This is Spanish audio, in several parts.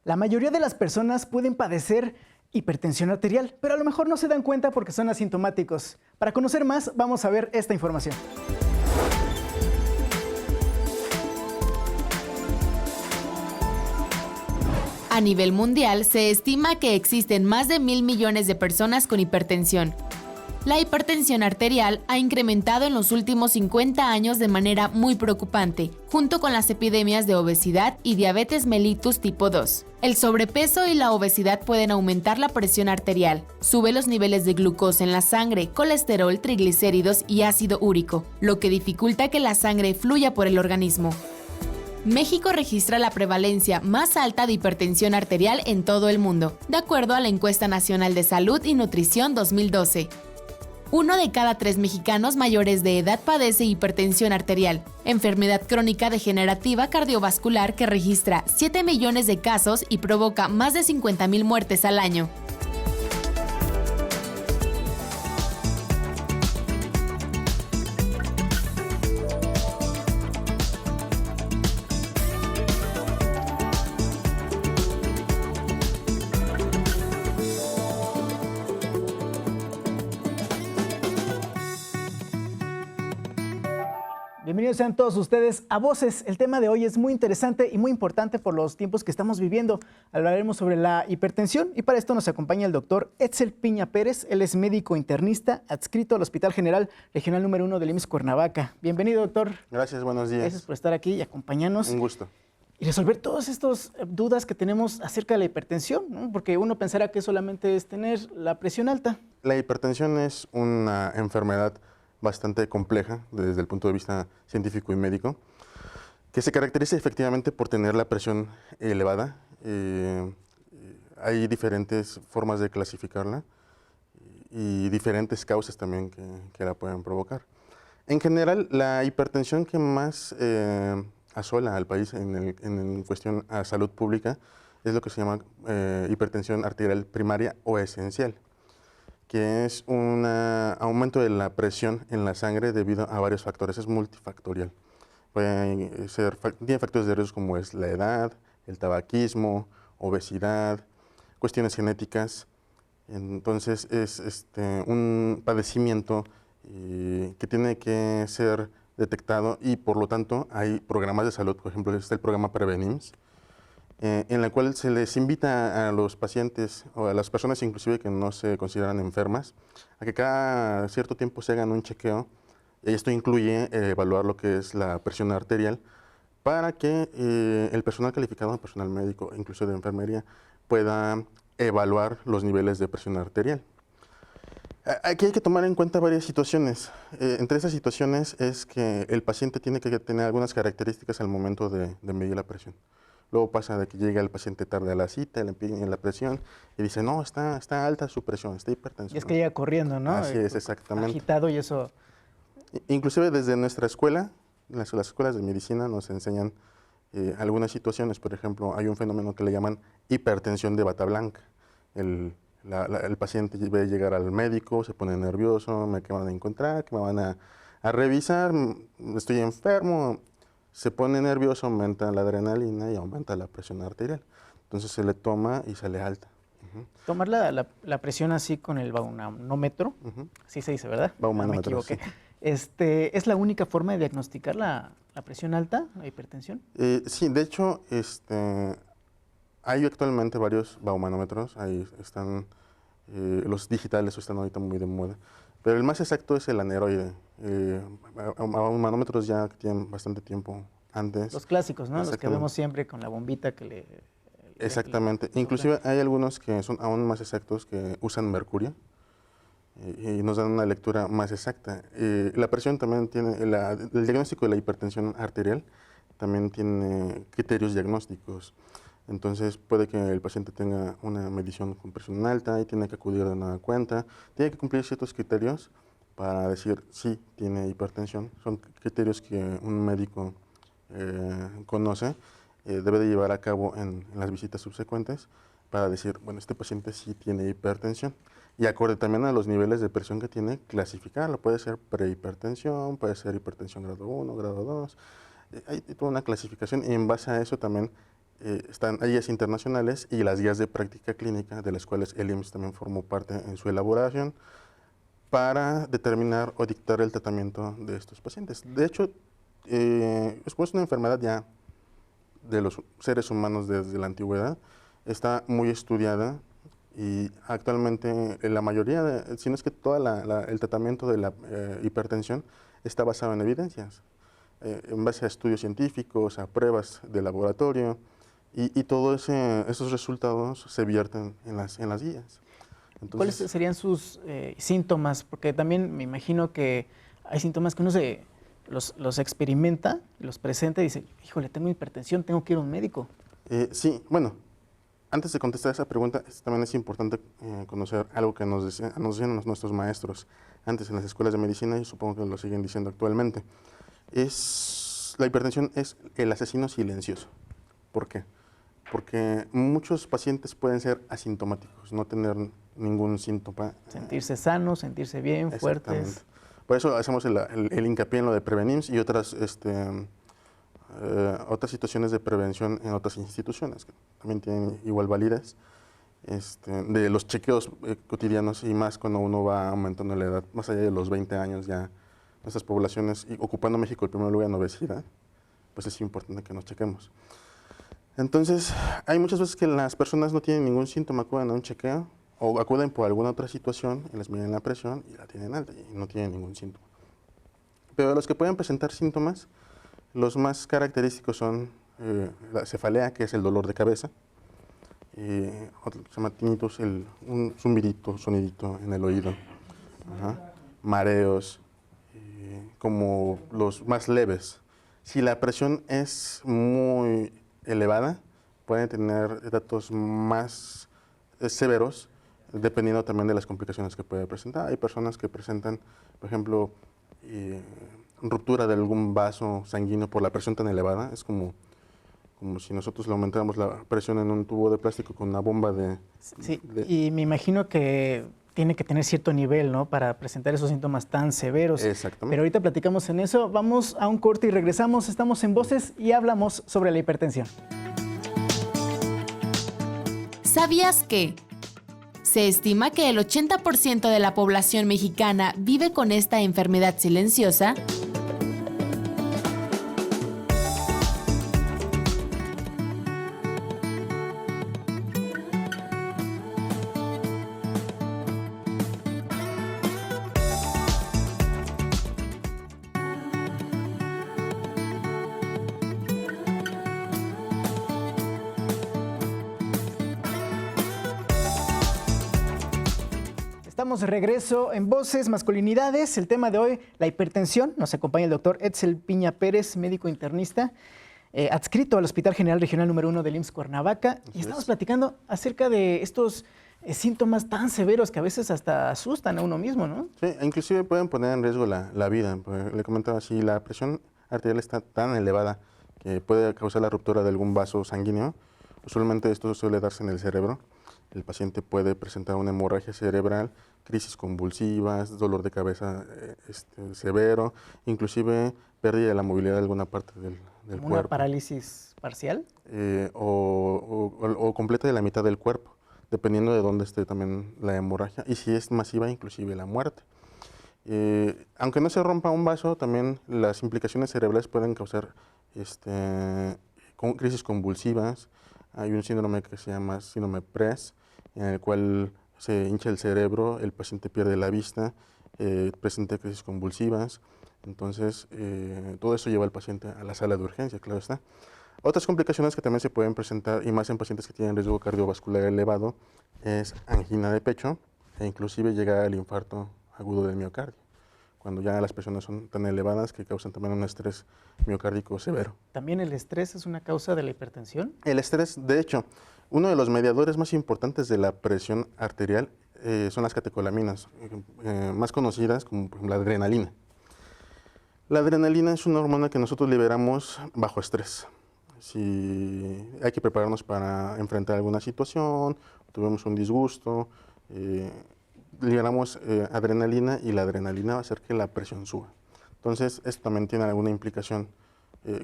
La mayoría de las personas pueden padecer hipertensión arterial, pero a lo mejor no se dan cuenta porque son asintomáticos. Para conocer más, vamos a ver esta información. A nivel mundial, se estima que existen más de 1.000 millones de personas con hipertensión. La hipertensión arterial ha incrementado en los últimos 50 años de manera muy preocupante, junto con las epidemias de obesidad y diabetes mellitus tipo 2. El sobrepeso y la obesidad pueden aumentar la presión arterial, sube los niveles de glucosa en la sangre, colesterol, triglicéridos y ácido úrico, lo que dificulta que la sangre fluya por el organismo. México registra la prevalencia más alta de hipertensión arterial en todo el mundo, de acuerdo a la Encuesta Nacional de Salud y Nutrición 2012. 1 de cada 3 mexicanos mayores de edad padece hipertensión arterial, enfermedad crónica degenerativa cardiovascular que registra 7 millones de casos y provoca más de 50,000 muertes al año. Bienvenidos sean todos ustedes a Voces. El tema de hoy es muy interesante y muy importante por los tiempos que estamos viviendo. Hablaremos sobre la hipertensión y para esto nos acompaña el doctor Etzel Piña Pérez. Él es médico internista adscrito al Hospital General Regional número 1 del IMSS Cuernavaca. Bienvenido, doctor. Gracias, buenos días. Gracias por estar aquí y acompañarnos. Un gusto. Y resolver todas estas dudas que tenemos acerca de la hipertensión, ¿no? Porque uno pensará que solamente es tener la presión alta. La hipertensión es una enfermedad bastante compleja desde el punto de vista científico y médico, que se caracteriza efectivamente por tener la presión elevada. Hay diferentes formas de clasificarla y diferentes causas también que la pueden provocar. En general, la hipertensión que más asola al país en cuestión a salud pública es lo que se llama hipertensión arterial primaria o esencial, que es un aumento de la presión en la sangre debido a varios factores, es multifactorial. Tiene factores de riesgo como es la edad, el tabaquismo, obesidad, cuestiones genéticas. Entonces es un padecimiento que tiene que ser detectado y por lo tanto hay programas de salud, por ejemplo está el programa Prevenims, en la cual se les invita a los pacientes o a las personas inclusive que no se consideran enfermas a que cada cierto tiempo se hagan un chequeo, y esto incluye evaluar lo que es la presión arterial para que el personal calificado, el personal médico, incluso de enfermería, pueda evaluar los niveles de presión arterial. Aquí hay que tomar en cuenta varias situaciones. Entre esas situaciones es que el paciente tiene que tener algunas características al momento de medir la presión. Luego pasa de que llega el paciente tarde a la cita, le piden la presión y dice, no, está alta su presión, está hipertensión. Y es que llega corriendo, ¿no? Así es, exactamente. Agitado y eso. Inclusive desde nuestra escuela, las escuelas de medicina nos enseñan algunas situaciones. Por ejemplo, hay un fenómeno que le llaman hipertensión de bata blanca. El paciente ve llegar al médico, se pone nervioso, ¿qué van a encontrar? ¿Qué me van a revisar? Estoy enfermo. Se pone nervioso, aumenta la adrenalina y aumenta la presión arterial. Entonces se le toma y sale alta. Tomar la presión así con el baumanómetro, así se dice, ¿verdad? Baumanómetro, no me equivoqué. Sí. ¿Es la única forma de diagnosticar la presión alta, la hipertensión? Sí, de hecho, hay actualmente varios baumanómetros. Ahí están los digitales, están ahorita muy de moda. Pero el más exacto es el aneroide. Baumanómetros ya tienen bastante tiempo antes. Los clásicos, ¿no? Los que vemos siempre con la bombita que le... Exactamente. Inclusive hay algunos que son aún más exactos que usan mercurio y nos dan una lectura más exacta. La presión también tiene, el diagnóstico de la hipertensión arterial también tiene criterios diagnósticos. Entonces puede que el paciente tenga una medición con presión alta y tiene que acudir de nueva cuenta. Tiene que cumplir ciertos criterios para decir sí tiene hipertensión. Son criterios que un médico conoce, debe de llevar a cabo en las visitas subsecuentes para decir, bueno, este paciente sí tiene hipertensión. Y acorde también a los niveles de presión que tiene, clasificarlo. Puede ser prehipertensión, puede ser hipertensión grado 1, grado 2. Hay toda una clasificación y en base a eso también están hay guías internacionales y las guías de práctica clínica, de las cuales el IMSS también formó parte en su elaboración, para determinar o dictar el tratamiento de estos pacientes. De hecho, es una enfermedad ya de los seres humanos desde la antigüedad, está muy estudiada y actualmente la mayoría, si no es que todo el tratamiento de la hipertensión está basado en evidencias, en base a estudios científicos, a pruebas de laboratorio y todos esos resultados se vierten en las guías. Entonces, ¿cuáles serían sus síntomas? Porque también me imagino que hay síntomas que uno los experimenta, los presenta y dice, híjole, tengo hipertensión, tengo que ir a un médico. Sí, bueno, antes de contestar esa pregunta, también es importante conocer algo que nos decían nuestros maestros antes en las escuelas de medicina y supongo que lo siguen diciendo actualmente. La hipertensión es el asesino silencioso. ¿Por qué? Porque muchos pacientes pueden ser asintomáticos, no tener ningún síntoma. Sentirse sanos, sentirse bien, fuertes. Por eso hacemos el hincapié en lo de Prevenims y otras situaciones de prevención en otras instituciones que también tienen igual validez, de los chequeos cotidianos y más cuando uno va aumentando la edad, más allá de los 20 años ya nuestras poblaciones, y ocupando México el primer lugar en obesidad, pues es importante que nos chequemos. Entonces, hay muchas veces que las personas no tienen ningún síntoma, acuden a un chequeo o acuden por alguna otra situación y les miden la presión y la tienen alta y no tienen ningún síntoma. Pero los que pueden presentar síntomas, los más característicos son la cefalea, que es el dolor de cabeza, otro que se llama tinnitus, un zumbidito, sonidito en el oído, mareos, como los más leves. Si la presión es muy elevada, pueden tener datos más severos, dependiendo también de las complicaciones que puede presentar. Hay personas que presentan, por ejemplo, ruptura de algún vaso sanguíneo por la presión tan elevada. Es como si nosotros le aumentáramos la presión en un tubo de plástico con una bomba de... Sí, y me imagino que tiene que tener cierto nivel, ¿no?, para presentar esos síntomas tan severos. Exactamente. Pero ahorita platicamos en eso. Vamos a un corte y regresamos. Estamos en Voces y hablamos sobre la hipertensión. ¿Sabías que? Se estima que el 80% de la población mexicana vive con esta enfermedad silenciosa. Estamos de regreso en Voces, Masculinidades. El tema de hoy, la hipertensión. Nos acompaña el doctor Etzel Piña Pérez, médico internista, adscrito al Hospital General Regional número 1 del IMSS Cuernavaca. Y estamos platicando acerca de estos síntomas tan severos que a veces hasta asustan a uno mismo, ¿no? Sí, inclusive pueden poner en riesgo la vida. Le comentaba, si la presión arterial está tan elevada que puede causar la ruptura de algún vaso sanguíneo, usualmente esto suele darse en el cerebro. El paciente puede presentar una hemorragia cerebral, crisis convulsivas, dolor de cabeza severo, inclusive pérdida de la movilidad de alguna parte del cuerpo. ¿Una parálisis parcial? O completa de la mitad del cuerpo, dependiendo de dónde esté también la hemorragia, y si es masiva, inclusive la muerte. Aunque no se rompa un vaso, también las implicaciones cerebrales pueden causar crisis convulsivas. Hay un síndrome que se llama síndrome PRES, en el cual se hincha el cerebro, el paciente pierde la vista, presenta crisis convulsivas. Entonces, todo eso lleva al paciente a la sala de urgencia, claro está. Otras complicaciones que también se pueden presentar, y más en pacientes que tienen riesgo cardiovascular elevado, es angina de pecho e inclusive llegar al infarto agudo del miocardio, cuando ya las presiones son tan elevadas que causan también un estrés miocárdico severo. ¿También el estrés es una causa de la hipertensión? El estrés, de hecho, uno de los mediadores más importantes de la presión arterial son las catecolaminas, más conocidas como por ejemplo, la adrenalina. La adrenalina es una hormona que nosotros liberamos bajo estrés. Si hay que prepararnos para enfrentar alguna situación, tuvimos un disgusto, liberamos adrenalina y la adrenalina va a hacer que la presión suba. Entonces, esto también tiene alguna implicación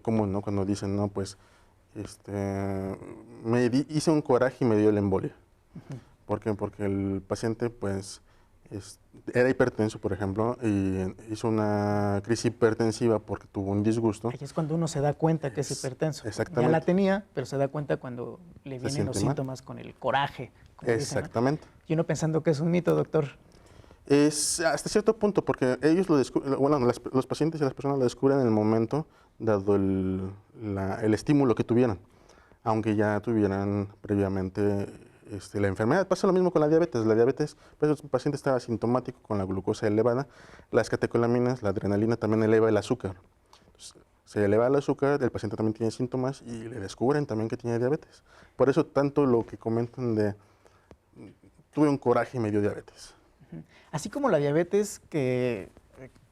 común, ¿no? Cuando dicen, no, pues hice un coraje y me dio la embolia. ¿Por qué? Porque el paciente, pues, era hipertenso, por ejemplo, y hizo una crisis hipertensiva porque tuvo un disgusto. Ahí es cuando uno se da cuenta que es hipertenso. Exactamente. Ya la tenía, pero se da cuenta cuando le vienen los siente mal. síntomas con el coraje. Como dicen, ¿no? Exactamente. Y uno pensando que es un mito, doctor. Es hasta cierto punto, porque ellos los pacientes y las personas lo descubren en el momento, dado el estímulo que tuvieran, aunque ya tuvieran previamente la enfermedad. Pasa lo mismo con la diabetes. La diabetes, pues el paciente estaba asintomático con la glucosa elevada, las catecolaminas, la adrenalina también eleva el azúcar. Entonces, se eleva el azúcar, el paciente también tiene síntomas y le descubren también que tiene diabetes. Por eso tanto lo que comentan de tuve un coraje y me dio diabetes. Así como la diabetes, que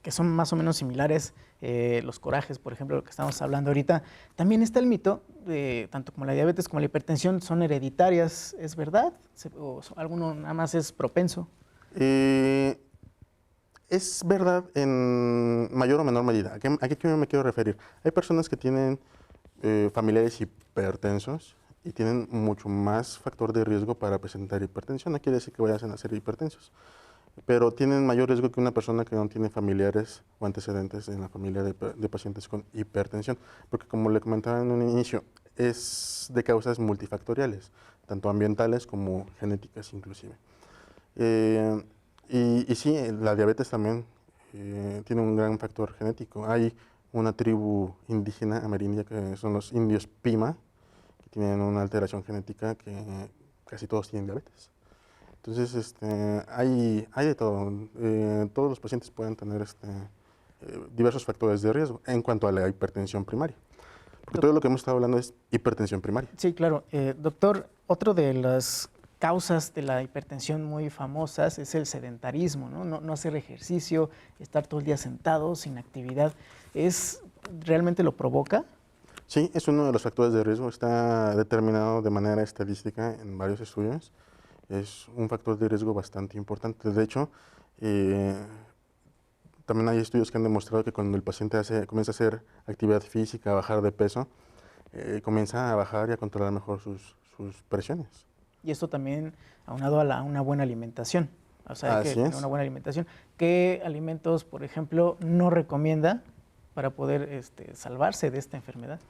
son más o menos similares, los corajes, por ejemplo, lo que estamos hablando ahorita, también está el mito de tanto como la diabetes como la hipertensión son hereditarias, ¿es verdad? ¿O alguno nada más es propenso? Es verdad en mayor o menor medida. ¿A qué me quiero referir? Hay personas que tienen familiares hipertensos y tienen mucho más factor de riesgo para presentar hipertensión. No quiere decir que vayan a ser hipertensos, pero tienen mayor riesgo que una persona que no tiene familiares o antecedentes en la familia de pacientes con hipertensión, porque como le comentaba en un inicio, es de causas multifactoriales, tanto ambientales como genéticas inclusive. Y sí, la diabetes también tiene un gran factor genético. Hay una tribu indígena amerindia que son los indios Pima, que tienen una alteración genética que casi todos tienen diabetes. Entonces, hay de todo. Todos los pacientes pueden tener diversos factores de riesgo en cuanto a la hipertensión primaria. Porque todo lo que hemos estado hablando es hipertensión primaria. Sí, claro. Doctor, otro de las causas de la hipertensión muy famosas es el sedentarismo, ¿no? No hacer ejercicio, estar todo el día sentado, sin actividad. ¿Realmente lo provoca? Sí, es uno de los factores de riesgo. Está determinado de manera estadística en varios estudios. Es un factor de riesgo bastante importante. De hecho, también hay estudios que han demostrado que cuando el paciente comienza a hacer actividad física, a bajar de peso, comienza a bajar y a controlar mejor sus presiones. Y esto también aunado a una buena alimentación. O sea, hay que tener una buena alimentación. ¿Qué alimentos, por ejemplo, no recomienda para poder salvarse de esta enfermedad?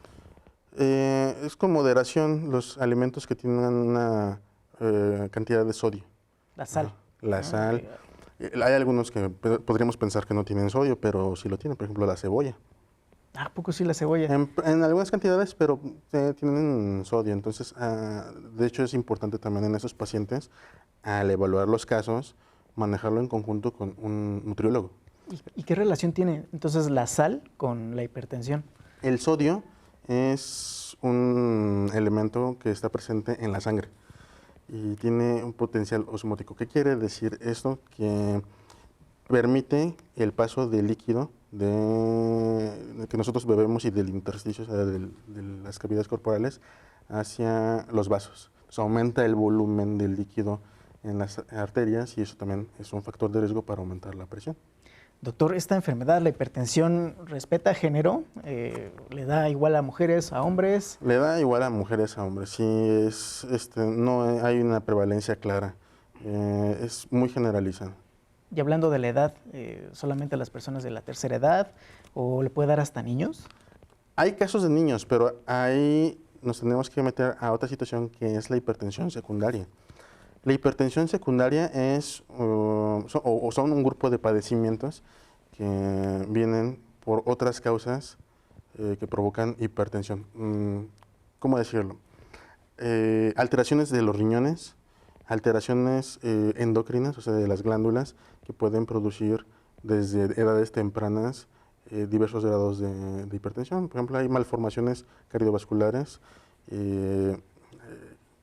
Es con moderación los alimentos que tienen una cantidad de sodio. La sal. La sal. Hay algunos que podríamos pensar que no tienen sodio, pero sí lo tienen. Por ejemplo, la cebolla. ¿A poco sí la cebolla? En algunas cantidades, pero tienen sodio. Entonces, de hecho, es importante también en esos pacientes, al evaluar los casos, manejarlo en conjunto con un nutriólogo. ¿Y qué relación tiene entonces la sal con la hipertensión? El sodio es un elemento que está presente en la sangre y tiene un potencial osmótico. ¿Qué quiere decir esto? Que permite el paso del líquido que nosotros bebemos y del intersticio, o sea, de las cavidades corporales, hacia los vasos. Entonces, aumenta el volumen del líquido en las arterias y eso también es un factor de riesgo para aumentar la presión. Doctor, ¿esta enfermedad, la hipertensión, respeta género? ¿Le da igual a mujeres, a hombres? Le da igual a mujeres, a hombres. Sí, no hay una prevalencia clara. Es muy generalizada. Y hablando de la edad, ¿solamente a las personas de la tercera edad o le puede dar hasta niños? Hay casos de niños, pero ahí nos tenemos que meter a otra situación que es la hipertensión secundaria. La hipertensión secundaria son un grupo de padecimientos que vienen por otras causas que provocan hipertensión. ¿Cómo decirlo? Alteraciones de los riñones, alteraciones endocrinas, o sea, de las glándulas, que pueden producir desde edades tempranas diversos grados de hipertensión. Por ejemplo, hay malformaciones cardiovasculares,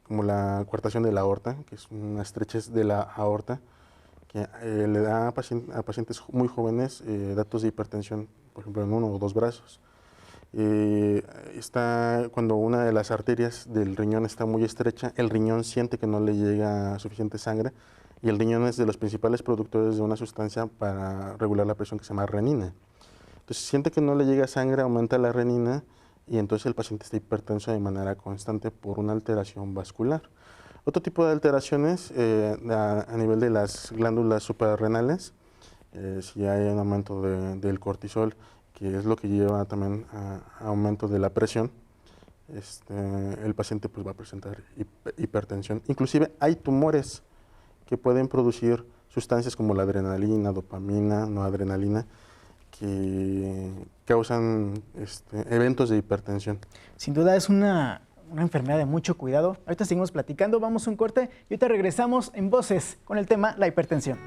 como la coartación de la aorta, que es una estrechez de la aorta, que le da a pacientes muy jóvenes datos de hipertensión, por ejemplo, en uno o dos brazos. Cuando una de las arterias del riñón está muy estrecha, el riñón siente que no le llega suficiente sangre y el riñón es de los principales productores de una sustancia para regular la presión que se llama renina. Entonces, siente que no le llega sangre, aumenta la renina y entonces el paciente está hipertenso de manera constante por una alteración vascular. Otro tipo de alteraciones a nivel de las glándulas suprarrenales, si hay un aumento del cortisol, que es lo que lleva también a aumento de la presión, el paciente pues va a presentar hipertensión. Inclusive hay tumores que pueden producir sustancias como la adrenalina, dopamina, noradrenalina, que causan eventos de hipertensión. Sin duda es una enfermedad de mucho cuidado. Ahorita seguimos platicando, vamos a un corte y ahorita regresamos en Voces con el tema la hipertensión.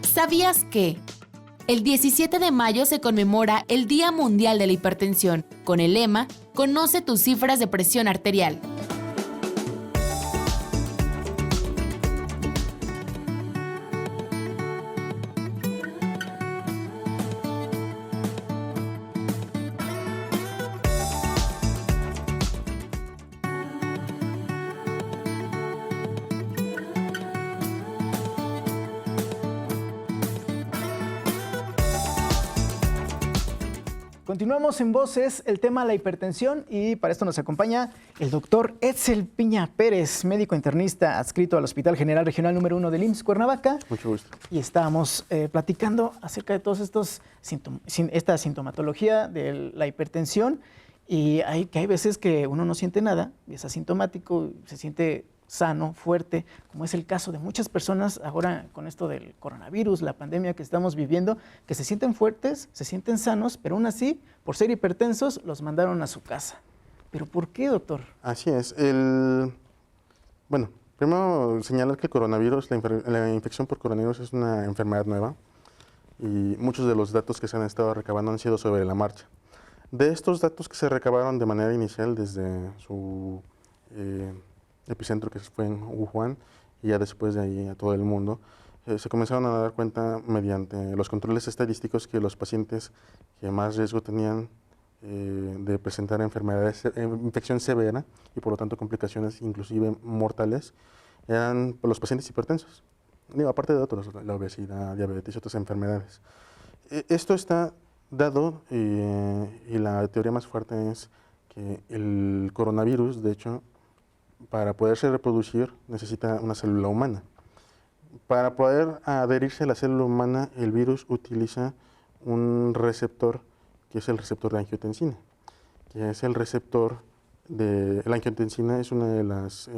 ¿Sabías que el 17 de mayo se conmemora el Día Mundial de la Hipertensión con el lema Conoce tus cifras de presión arterial? Continuamos en Voces, el tema la hipertensión, y para esto nos acompaña el doctor Etzel Piña Pérez, médico internista adscrito al Hospital General Regional número 1 del IMSS Cuernavaca. Mucho gusto. Y estábamos platicando acerca de todos esta sintomatología de la hipertensión, y hay veces que uno no siente nada, y es asintomático, se siente sano, fuerte, como es el caso de muchas personas ahora con esto del coronavirus, la pandemia que estamos viviendo, que se sienten fuertes, se sienten sanos, pero aún así, por ser hipertensos, los mandaron a su casa. ¿Pero por qué, doctor? Así es. Bueno, primero señalar que el coronavirus, la infección por coronavirus es una enfermedad nueva y muchos de los datos que se han estado recabando han sido sobre la marcha. De estos datos que se recabaron de manera inicial desde su epicentro, que fue en Wuhan, y ya después de ahí a todo el mundo, se comenzaron a dar cuenta mediante los controles estadísticos que los pacientes que más riesgo tenían de presentar infección severa y por lo tanto complicaciones inclusive mortales, eran los pacientes hipertensos. Digo, aparte de otros, la obesidad, diabetes y otras enfermedades. Esto está dado y la teoría más fuerte es que el coronavirus, de hecho, para poderse reproducir necesita una célula humana. Para poder adherirse a la célula humana, el virus utiliza un receptor que es el receptor de angiotensina, que es el receptor de la angiotensina, es una de las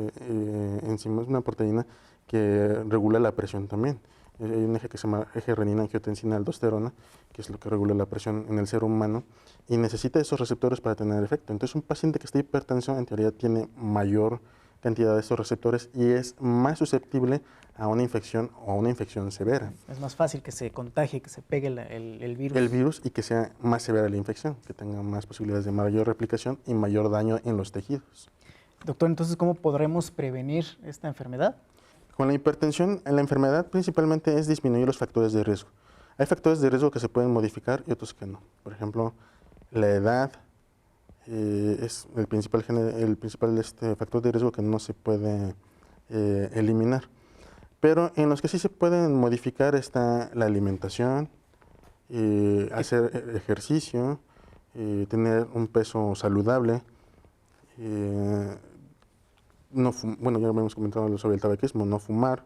enzimas, una proteína que regula la presión también. Hay un eje que se llama eje renina-angiotensina-aldosterona, que es lo que regula la presión en el ser humano, y necesita esos receptores para tener efecto. Entonces, un paciente que está hipertenso, en teoría, tiene mayor cantidad de estos receptores y es más susceptible a una infección o a una infección severa. Es más fácil que se contagie, que se pegue el virus. El virus, y que sea más severa la infección, que tenga más posibilidades de mayor replicación y mayor daño en los tejidos. Doctor, entonces, ¿cómo podremos prevenir esta enfermedad? Con la hipertensión, la enfermedad principalmente es disminuir los factores de riesgo. Hay factores de riesgo que se pueden modificar y otros que no. Por ejemplo, la edad es el principal factor de riesgo que no se puede eliminar. Pero en los que sí se pueden modificar está la alimentación, hacer ejercicio, tener un peso saludable, bueno, ya habíamos comentado sobre el tabaquismo, no fumar.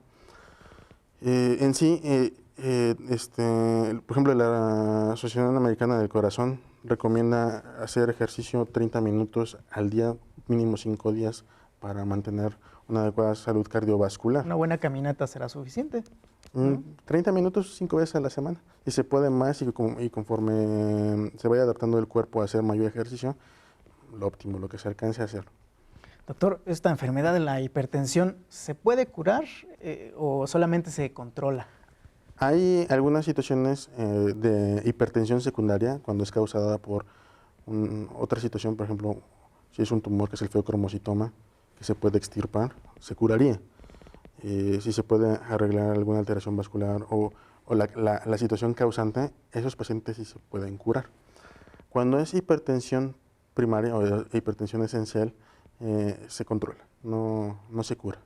En sí, por ejemplo, la Asociación Americana del Corazón recomienda hacer ejercicio 30 minutos al día, mínimo 5 días, para mantener una adecuada salud cardiovascular. Una buena caminata será suficiente. 30 minutos 5 veces a la semana. Y se puede más, y conforme se vaya adaptando el cuerpo a hacer mayor ejercicio, lo óptimo, lo que se alcance a hacer. Doctor, ¿esta enfermedad de la hipertensión se puede curar o solamente se controla? Hay algunas situaciones de hipertensión secundaria cuando es causada por otra situación, por ejemplo, si es un tumor que es el feocromocitoma, que se puede extirpar, se curaría. Si se puede arreglar alguna alteración vascular o la situación causante, esos pacientes sí se pueden curar. Cuando es hipertensión primaria o hipertensión esencial, se controla, no se cura.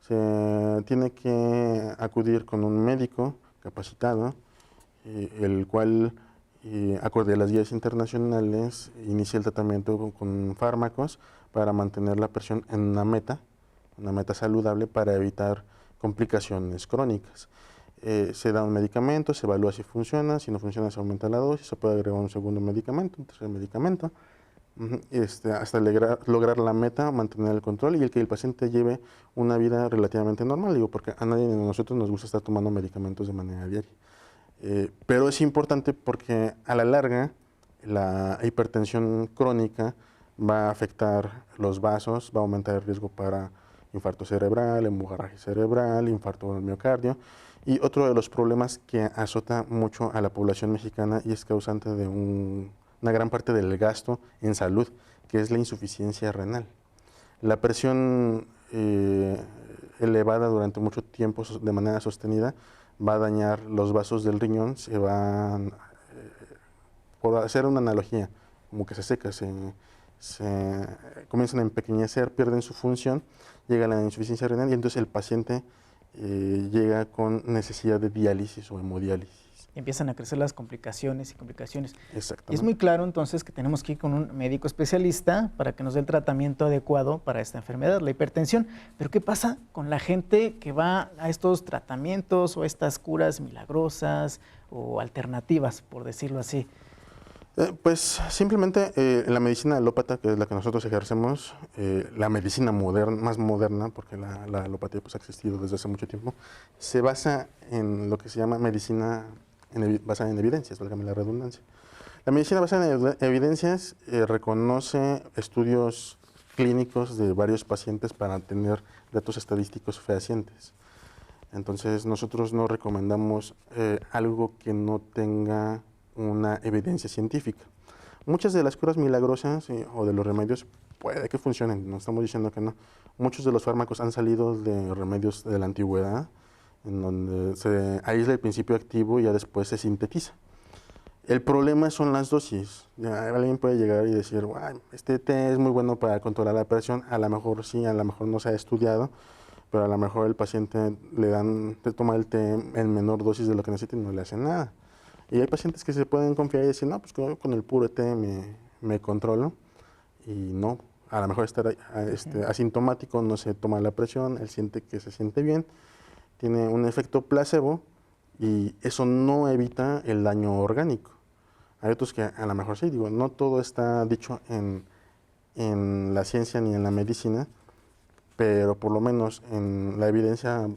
Se tiene que acudir con un médico capacitado, el cual y acorde a las guías internacionales, inicia el tratamiento con fármacos para mantener la presión en una meta saludable para evitar complicaciones crónicas. Se da un medicamento, se evalúa si funciona, si no funciona se aumenta la dosis, se puede agregar un segundo medicamento, un tercer medicamento, hasta lograr la meta, mantener el control y el que el paciente lleve una vida relativamente normal, digo, porque a nadie de nosotros nos gusta estar tomando medicamentos de manera diaria. Pero es importante porque a la larga la hipertensión crónica va a afectar los vasos, va a aumentar el riesgo para infarto cerebral, hemorragia cerebral, infarto del miocardio. Y otro de los problemas que azota mucho a la población mexicana y es causante de una gran parte del gasto en salud, que es la insuficiencia renal. La presión elevada durante mucho tiempo de manera sostenida va a dañar los vasos del riñón, se van, por hacer una analogía, como que se seca, se comienzan a empequeñecer, pierden su función, llega la insuficiencia renal y entonces el paciente llega con necesidad de diálisis o hemodiálisis. Y empiezan a crecer las complicaciones y complicaciones. Exactamente. Y es muy claro entonces que tenemos que ir con un médico especialista para que nos dé el tratamiento adecuado para esta enfermedad, la hipertensión. Pero ¿qué pasa con la gente que va a estos tratamientos o estas curas milagrosas o alternativas, por decirlo así? Pues simplemente la medicina alópata, que es la que nosotros ejercemos, la medicina moderna, más moderna, porque la alopatía pues, ha existido desde hace mucho tiempo, se basa en lo que se llama medicina basada en evidencias, válgame la redundancia. La medicina basada en evidencias reconoce estudios clínicos de varios pacientes para tener datos estadísticos fehacientes. Entonces nosotros no recomendamos algo que no tenga una evidencia científica. Muchas de las curas milagrosas o de los remedios puede que funcionen, no estamos diciendo que no. Muchos de los fármacos han salido de remedios de la antigüedad, en donde se aísla el principio activo y ya después se sintetiza. El problema son las dosis. Ya alguien puede llegar y decir, este té es muy bueno para controlar la presión, a lo mejor sí, a lo mejor no se ha estudiado, pero a lo mejor el paciente te toma el té en menor dosis de lo que necesita y no le hace nada. Y hay pacientes que se pueden confiar y decir, no, pues con el puro té me controlo. Y no, a lo mejor estar asintomático, no se toma la presión, él siente que se siente bien, tiene un efecto placebo y eso no evita el daño orgánico. Hay otros que a lo mejor sí, digo, no todo está dicho en la ciencia ni en la medicina, pero por lo menos en la evidencia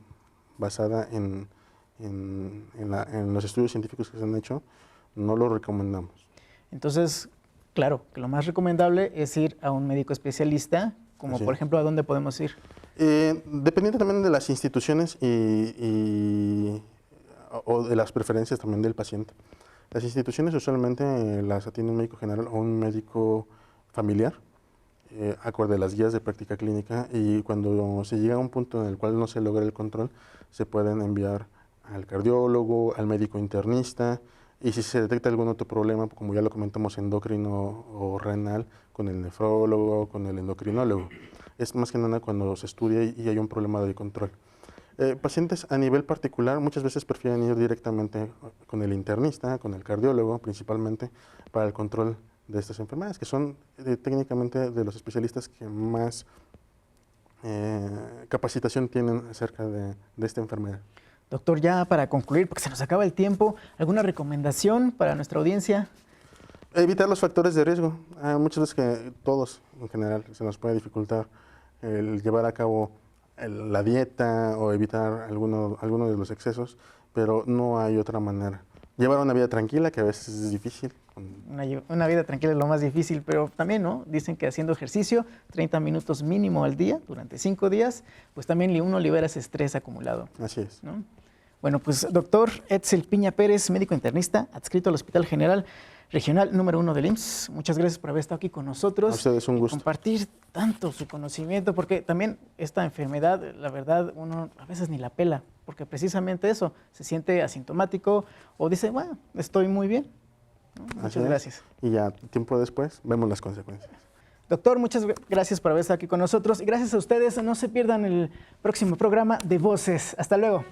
basada en los estudios científicos que se han hecho, no lo recomendamos. Entonces, claro, que lo más recomendable es ir a un médico especialista, como por ejemplo, ¿a dónde podemos ir? Dependiendo también de las instituciones o de las preferencias también del paciente. Las instituciones usualmente las atiende un médico general o un médico familiar, acorde a las guías de práctica clínica, y cuando se llega a un punto en el cual no se logra el control, se pueden enviar al cardiólogo, al médico internista, y si se detecta algún otro problema, como ya lo comentamos, endocrino o renal, con el nefrólogo, con el endocrinólogo. Es más que nada cuando se estudia y hay un problema de control. Pacientes a nivel particular muchas veces prefieren ir directamente con el internista, con el cardiólogo principalmente, para el control de estas enfermedades, que son técnicamente de los especialistas que más capacitación tienen acerca de esta enfermedad. Doctor, ya para concluir, porque se nos acaba el tiempo, ¿alguna recomendación para nuestra audiencia? Evitar los factores de riesgo. Hay muchas veces que todos, en general, se nos puede dificultar el llevar a cabo la dieta o evitar alguno de los excesos, pero no hay otra manera. Llevar una vida tranquila, que a veces es difícil. Una vida tranquila es lo más difícil, pero también, ¿no? Dicen que haciendo ejercicio, 30 minutos mínimo al día, durante 5 días, pues también uno libera ese estrés acumulado. Así es. ¿No? Bueno, pues doctor Etzel Piña Pérez, médico internista, adscrito al Hospital General Regional número 1 del IMSS. Muchas gracias por haber estado aquí con nosotros. A ustedes un gusto. Compartir tanto su conocimiento, porque también esta enfermedad, la verdad, uno a veces ni la pela, porque precisamente eso, se siente asintomático o dice, bueno, estoy muy bien. ¿No? Muchas gracias. Y ya tiempo después vemos las consecuencias. Doctor, muchas gracias por haber estado aquí con nosotros y gracias a ustedes. No se pierdan el próximo programa de Voces. Hasta luego.